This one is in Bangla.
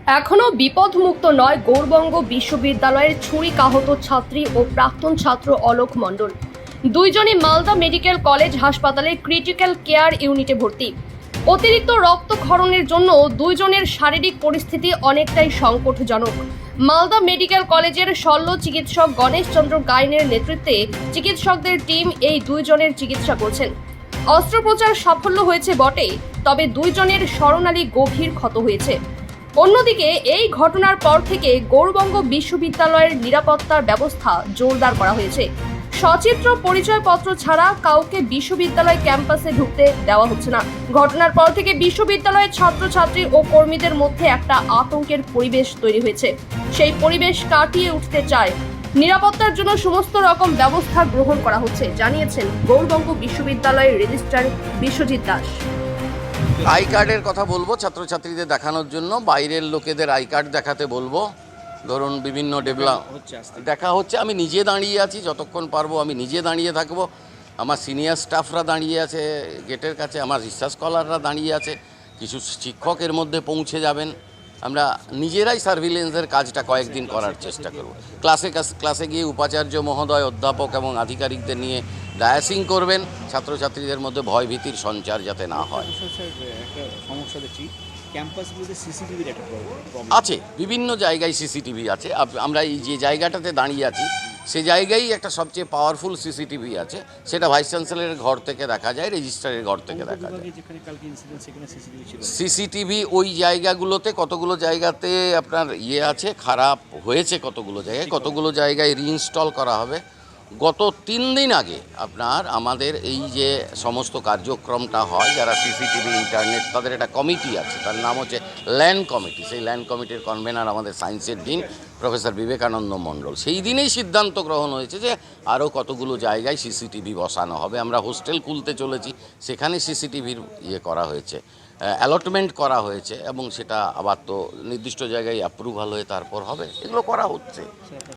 এখনো বিপদমুক্ত নয় গৌরবঙ্গ বিশ্ববিদ্যালয়ের ছুরিকাহত ছাত্রী ও প্রাক্তন ছাত্র অলোক মণ্ডল। দুইজনই মালদা মেডিকেল কলেজ হাসপাতালের ক্রিটিক্যাল কেয়ার ইউনিটে ভর্তি। অতিরিক্ত রক্তক্ষরণের জন্য দুইজনের শারীরিক পরিস্থিতি অনেকটাই সংকটজনক। মালদা মেডিকেল কলেজের শল্য চিকিৎসক গণেশ চন্দ্র গাইনের নেতৃত্বে চিকিৎসকদের টিম এই দুইজনের চিকিৎসা করছেন। অস্ত্রোপচার সাফল্য হয়েছে বটে, তবে দুইজনের স্মরণালী গভীর ক্ষত হয়েছে। অন্যদিকে এই ঘটনার পর থেকে গৌরবঙ্গ বিশ্ববিদ্যালয়ের নিরাপত্তার ব্যবস্থা জোরদার করা হয়েছে। সচিত্র পরিচয়পত্র ছাড়া কাউকে বিশ্ববিদ্যালয় ক্যাম্পাসে ঢুকতে দেওয়া হচ্ছে না। ঘটনার পর থেকে বিশ্ববিদ্যালয়ের ছাত্রছাত্রী ও কর্মীদের মধ্যে একটা আতঙ্কের পরিবেশ তৈরি হয়েছে। সেই পরিবেশ কাটিয়ে উঠতে চায় নিরাপত্তার জন্য সমস্ত রকম ব্যবস্থা গ্রহণ করা হচ্ছে, জানিয়েছেন গৌরবঙ্গ বিশ্ববিদ্যালয়ের রেজিস্ট্রার বিশ্বজিৎ দাস। আই কার্ডের কথা বলবো ছাত্রছাত্রীদের দেখানোর জন্য, বাইরের লোকেদের আই কার্ড দেখাতে বলবো। ধরুন বিভিন্ন দেখা হচ্ছে, আমি নিজে দাঁড়িয়ে আছি, যতক্ষণ পারবো আমি নিজে দাঁড়িয়ে থাকবো। আমার সিনিয়র স্টাফরা দাঁড়িয়ে আছে গেটের কাছে, আমার রিসার্চ স্কলাররা দাঁড়িয়ে আছে, কিছু শিক্ষক এর মধ্যে পৌঁছে যাবেন। আমরা নিজেরাই সার্ভিলেন্সের কাজটা কয়েকদিন করার চেষ্টা করব। ক্লাসে গিয়ে উপাচার্য মহোদয়, অধ্যাপক এবং আধিকারিকদের নিয়ে ডায়াসিং করবেন, ছাত্রছাত্রীদের মধ্যে ভয় ভীতির সঞ্চার যাতে না হয়। আছে বিভিন্ন জায়গায় সিসিটিভি আছে। আমরা এই যে জায়গাটাতে দাঁড়িয়ে আছি সে জায়গায় একটা সবচেয়ে পাওয়ারফুল সিসিটিভি আছে, সেটা ভাইস চ্যান্সেলরের ঘর থেকে দেখা যায়, রেজিস্ট্রারের ঘর থেকে দেখা যায়। সিসিটিভি ওই জায়গাগুলোতে কতগুলো জায়গাতে আপনার আছে, খারাপ হয়েছে কতগুলো জায়গায় রিইনস্টল করা হবে। গত 3 দিন আগে আপনার আমাদের এই যে সমস্ত কার্যক্রমটা হয়, যারা সিসিটিভি ইন্টারনেট, তাদের একটা কমিটি আছে, তার নাম হচ্ছে ল্যান্ড কমিটি। সেই ল্যান্ড কমিটির কনভেনার আমাদের সায়েন্সের ডিন প্রফেসর বিবেকানন্দ মণ্ডল। সেই দিনেই সিদ্ধান্ত গ্রহণ হয়েছে যে আরও কতগুলো জায়গায় সিসিটিভি বসানো হবে। আমরা হোস্টেল খুলতে চলেছি, সেখানে সিসিটিভির করা হয়েছে, অ্যালটমেন্ট করা হয়েছে, এবং সেটা আবার তো নির্দিষ্ট জায়গায় অ্যাপ্রুভাল হয়ে তারপর হবে। এগুলো করা হচ্ছে।